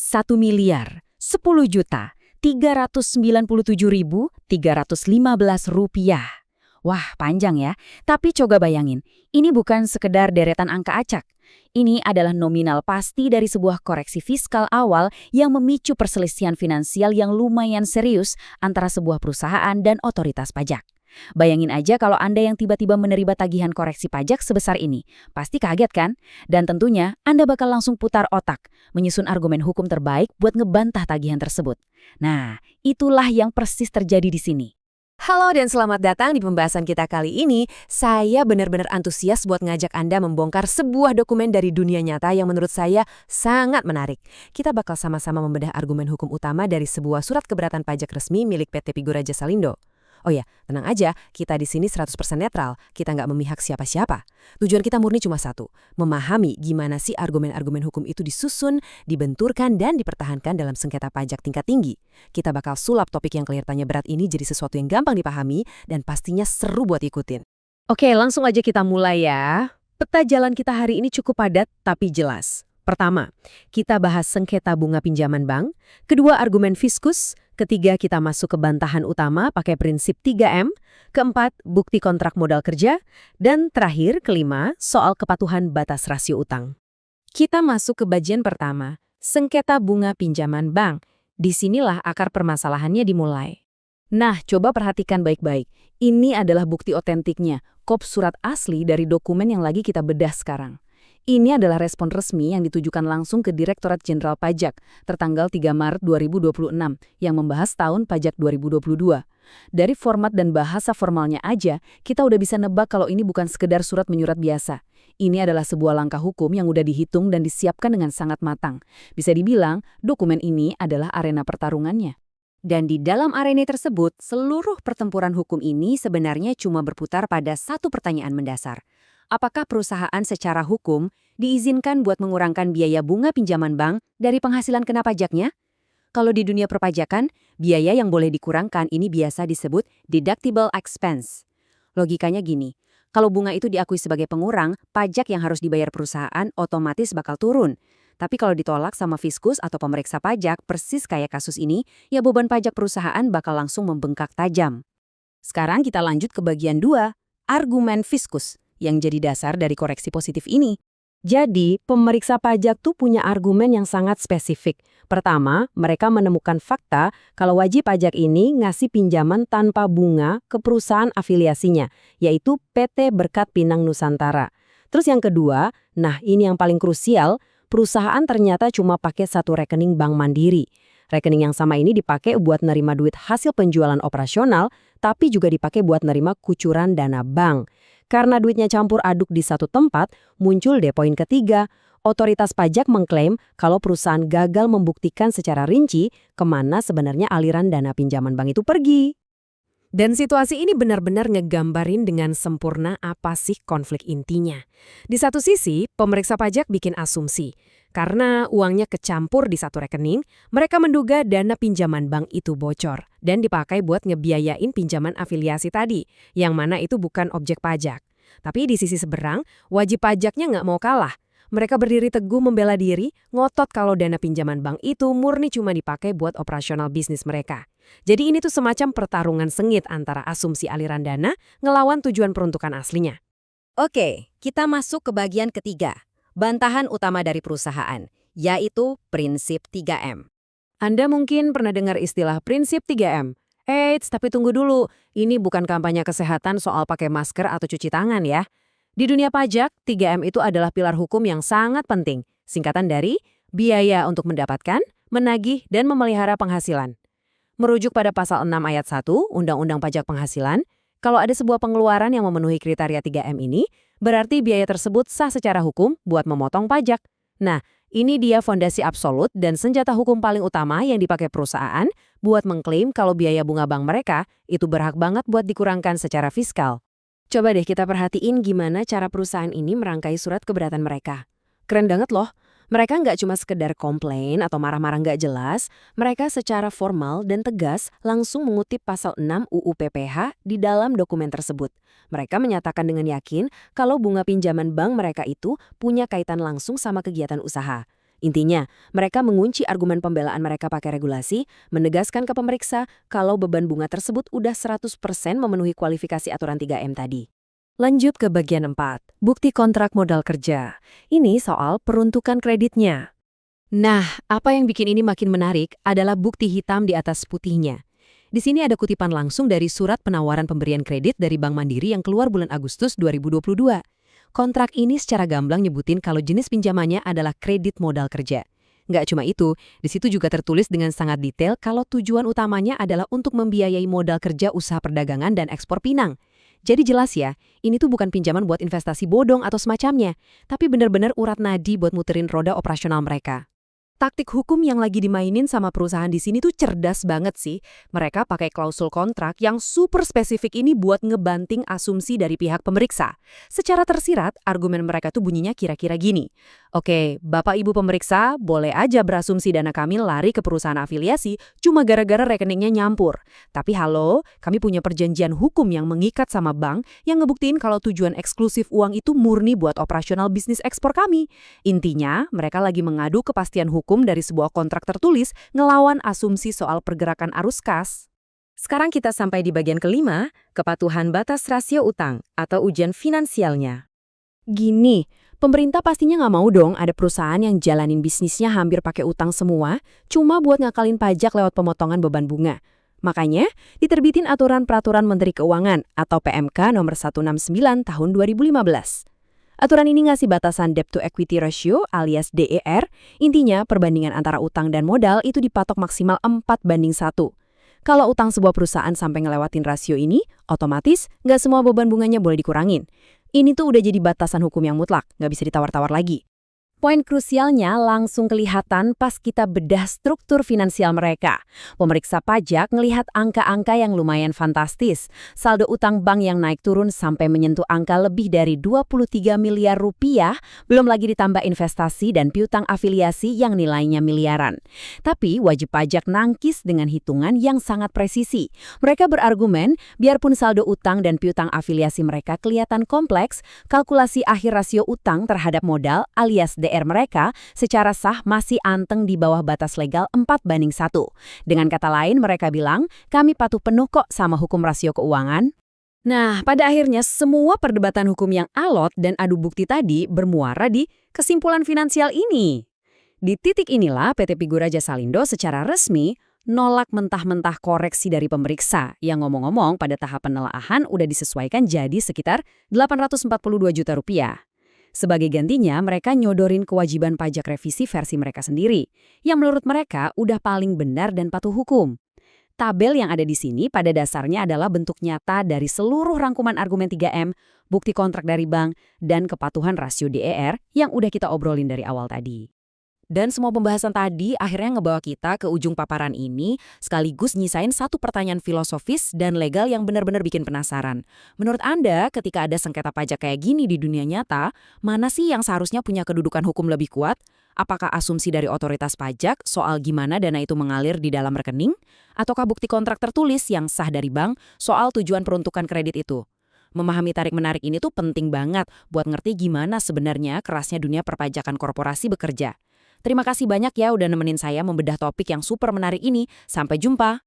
Rp1.010.397.315. Wah, panjang ya. Tapi coba bayangin, ini bukan sekedar deretan angka acak. Ini adalah nominal pasti dari sebuah koreksi fiskal awal yang memicu perselisihan finansial yang lumayan serius antara sebuah perusahaan dan otoritas pajak. Bayangin aja kalau Anda yang tiba-tiba menerima tagihan koreksi pajak sebesar ini. Pasti kaget kan? Dan tentunya Anda bakal langsung putar otak, menyusun argumen hukum terbaik buat ngebantah tagihan tersebut. Nah, itulah yang persis terjadi di sini. Halo dan selamat datang di pembahasan kita kali ini. Saya benar-benar antusias buat ngajak Anda membongkar sebuah dokumen dari dunia nyata yang menurut saya sangat menarik. Kita bakal sama-sama membedah argumen hukum utama dari sebuah surat keberatan pajak resmi milik PT Figura Jasa Lindo. Oh ya, tenang aja, kita di sini 100% netral, kita nggak memihak siapa-siapa. Tujuan kita murni cuma satu, memahami gimana sih argumen-argumen hukum itu disusun, dibenturkan, dan dipertahankan dalam sengketa pajak tingkat tinggi. Kita bakal sulap topik yang kelihatannya berat ini jadi sesuatu yang gampang dipahami dan pastinya seru buat ikutin. Oke, langsung aja kita mulai ya. Peta jalan kita hari ini cukup padat tapi jelas. Pertama, kita bahas sengketa bunga pinjaman bank. Kedua, argumen fiskus. Ketiga, kita masuk ke bantahan utama pakai prinsip 3M. Keempat, bukti kontrak modal kerja. Dan terakhir, kelima, soal kepatuhan batas rasio utang. Kita masuk ke bagian pertama, sengketa bunga pinjaman bank. Disinilah akar permasalahannya dimulai. Nah, coba perhatikan baik-baik. Ini adalah bukti otentiknya, kop surat asli dari dokumen yang lagi kita bedah sekarang. Ini adalah respon resmi yang ditujukan langsung ke Direktorat Jenderal Pajak tertanggal 3 Maret 2026 yang membahas tahun pajak 2022. Dari format dan bahasa formalnya aja, kita udah bisa nebak kalau ini bukan sekedar surat menyurat biasa. Ini adalah sebuah langkah hukum yang udah dihitung dan disiapkan dengan sangat matang. Bisa dibilang, dokumen ini adalah arena pertarungannya. Dan di dalam arena tersebut, seluruh pertempuran hukum ini sebenarnya cuma berputar pada satu pertanyaan mendasar. Apakah perusahaan secara hukum diizinkan buat mengurangkan biaya bunga pinjaman bank dari penghasilan kena pajaknya? Kalau di dunia perpajakan, biaya yang boleh dikurangkan ini biasa disebut deductible expense. Logikanya gini, kalau bunga itu diakui sebagai pengurang, pajak yang harus dibayar perusahaan otomatis bakal turun. Tapi kalau ditolak sama fiskus atau pemeriksa pajak, persis kayak kasus ini, ya beban pajak perusahaan bakal langsung membengkak tajam. Sekarang kita lanjut ke bagian 2, argumen fiskus, yang jadi dasar dari koreksi positif ini. Jadi, pemeriksa pajak tuh punya argumen yang sangat spesifik. Pertama, mereka menemukan fakta kalau wajib pajak ini ngasih pinjaman tanpa bunga ke perusahaan afiliasinya, yaitu PT Berkat Pinang Nusantara. Terus yang kedua, nah ini yang paling krusial, perusahaan ternyata cuma pakai satu rekening bank mandiri. Rekening yang sama ini dipakai buat nerima duit hasil penjualan operasional, tapi juga dipakai buat nerima kucuran dana bank. Karena duitnya campur aduk di satu tempat, muncul deh poin ketiga. Otoritas pajak mengklaim kalau perusahaan gagal membuktikan secara rinci kemana sebenarnya aliran dana pinjaman bank itu pergi. Dan situasi ini benar-benar ngegambarin dengan sempurna apa sih konflik intinya. Di satu sisi, pemeriksa pajak bikin asumsi. Karena uangnya kecampur di satu rekening, mereka menduga dana pinjaman bank itu bocor dan dipakai buat ngebiayain pinjaman afiliasi tadi, yang mana itu bukan objek pajak. Tapi di sisi seberang, wajib pajaknya nggak mau kalah. Mereka berdiri teguh membela diri, ngotot kalau dana pinjaman bank itu murni cuma dipakai buat operasional bisnis mereka. Jadi ini tuh semacam pertarungan sengit antara asumsi aliran dana ngelawan tujuan peruntukan aslinya. Oke, kita masuk ke bagian ketiga. Bantahan utama dari perusahaan, yaitu prinsip 3M. Anda mungkin pernah dengar istilah prinsip 3M. Eits, tapi tunggu dulu, ini bukan kampanye kesehatan soal pakai masker atau cuci tangan ya. Di dunia pajak, 3M itu adalah pilar hukum yang sangat penting, singkatan dari biaya untuk mendapatkan, menagih, dan memelihara penghasilan. Merujuk pada pasal 6 ayat 1 Undang-Undang Pajak Penghasilan, kalau ada sebuah pengeluaran yang memenuhi kriteria 3M ini, berarti biaya tersebut sah secara hukum buat memotong pajak. Nah, ini dia fondasi absolut dan senjata hukum paling utama yang dipakai perusahaan buat mengklaim kalau biaya bunga bank mereka itu berhak banget buat dikurangkan secara fiskal. Coba deh kita perhatiin gimana cara perusahaan ini merangkai surat keberatan mereka. Keren banget loh. Mereka nggak cuma sekedar komplain atau marah-marah nggak jelas, mereka secara formal dan tegas langsung mengutip pasal 6 UU PPH di dalam dokumen tersebut. Mereka menyatakan dengan yakin kalau bunga pinjaman bank mereka itu punya kaitan langsung sama kegiatan usaha. Intinya, mereka mengunci argumen pembelaan mereka pakai regulasi, menegaskan ke pemeriksa kalau beban bunga tersebut udah 100% memenuhi kualifikasi aturan 3M tadi. Lanjut ke bagian 4, bukti kontrak modal kerja. Ini soal peruntukan kreditnya. Nah, apa yang bikin ini makin menarik adalah bukti hitam di atas putihnya. Di sini ada kutipan langsung dari surat penawaran pemberian kredit dari Bank Mandiri yang keluar bulan Agustus 2022. Kontrak ini secara gamblang nyebutin kalau jenis pinjamannya adalah kredit modal kerja. Nggak cuma itu, di situ juga tertulis dengan sangat detail kalau tujuan utamanya adalah untuk membiayai modal kerja usaha perdagangan dan ekspor pinang. Jadi jelas ya, ini tuh bukan pinjaman buat investasi bodong atau semacamnya, tapi benar-benar urat nadi buat muterin roda operasional mereka. Taktik hukum yang lagi dimainin sama perusahaan di sini tuh cerdas banget sih. Mereka pakai klausul kontrak yang super spesifik ini buat ngebanting asumsi dari pihak pemeriksa. Secara tersirat, argumen mereka tuh bunyinya kira-kira gini. Oke, Bapak Ibu pemeriksa boleh aja berasumsi dana kami lari ke perusahaan afiliasi cuma gara-gara rekeningnya nyampur. Tapi halo, kami punya perjanjian hukum yang mengikat sama bank yang ngebuktiin kalau tujuan eksklusif uang itu murni buat operasional bisnis ekspor kami. Intinya, mereka lagi mengadu kepastian hukum dari sebuah kontrak tertulis ngelawan asumsi soal pergerakan arus kas. Sekarang kita sampai di bagian kelima, kepatuhan batas rasio utang atau ujian finansialnya. Gini, pemerintah pastinya nggak mau dong ada perusahaan yang jalanin bisnisnya hampir pakai utang semua, cuma buat ngakalin pajak lewat pemotongan beban bunga. Makanya, diterbitin Aturan Peraturan Menteri Keuangan atau PMK nomor 169 tahun 2015. Aturan ini ngasih batasan debt to equity ratio alias DER, intinya perbandingan antara utang dan modal itu dipatok maksimal 4:1. Kalau utang sebuah perusahaan sampai ngelewatin rasio ini, otomatis nggak semua beban bunganya boleh dikurangin. Ini tuh udah jadi batasan hukum yang mutlak, nggak bisa ditawar-tawar lagi. Poin krusialnya langsung kelihatan pas kita bedah struktur finansial mereka. Pemeriksa pajak ngelihat angka-angka yang lumayan fantastis. Saldo utang bank yang naik turun sampai menyentuh angka lebih dari 23 miliar rupiah, belum lagi ditambah investasi dan piutang afiliasi yang nilainya miliaran. Tapi wajib pajak nangkis dengan hitungan yang sangat presisi. Mereka berargumen, biarpun saldo utang dan piutang afiliasi mereka kelihatan kompleks, kalkulasi akhir rasio utang terhadap modal alias DR mereka secara sah masih anteng di bawah batas legal 4:1. Dengan kata lain, mereka bilang, kami patuh penuh kok sama hukum rasio keuangan. Nah, pada akhirnya semua perdebatan hukum yang alot dan adu bukti tadi bermuara di kesimpulan finansial ini. Di titik inilah PT Figura Jasalindo secara resmi nolak mentah-mentah koreksi dari pemeriksa yang ngomong-ngomong pada tahap penelaahan udah disesuaikan jadi sekitar 842 juta rupiah. Sebagai gantinya, mereka nyodorin kewajiban pajak revisi versi mereka sendiri, yang menurut mereka udah paling benar dan patuh hukum. Tabel yang ada di sini pada dasarnya adalah bentuk nyata dari seluruh rangkuman argumen 3M, bukti kontrak dari bank, dan kepatuhan rasio DER yang udah kita obrolin dari awal tadi. Dan semua pembahasan tadi akhirnya ngebawa kita ke ujung paparan ini sekaligus nyisain satu pertanyaan filosofis dan legal yang benar-benar bikin penasaran. Menurut Anda, ketika ada sengketa pajak kayak gini di dunia nyata, mana sih yang seharusnya punya kedudukan hukum lebih kuat? Apakah asumsi dari otoritas pajak soal gimana dana itu mengalir di dalam rekening? Ataukah bukti kontrak tertulis yang sah dari bank soal tujuan peruntukan kredit itu? Memahami tarik-menarik ini tuh penting banget buat ngerti gimana sebenarnya kerasnya dunia perpajakan korporasi bekerja. Terima kasih banyak ya udah nemenin saya membedah topik yang super menarik ini. Sampai jumpa.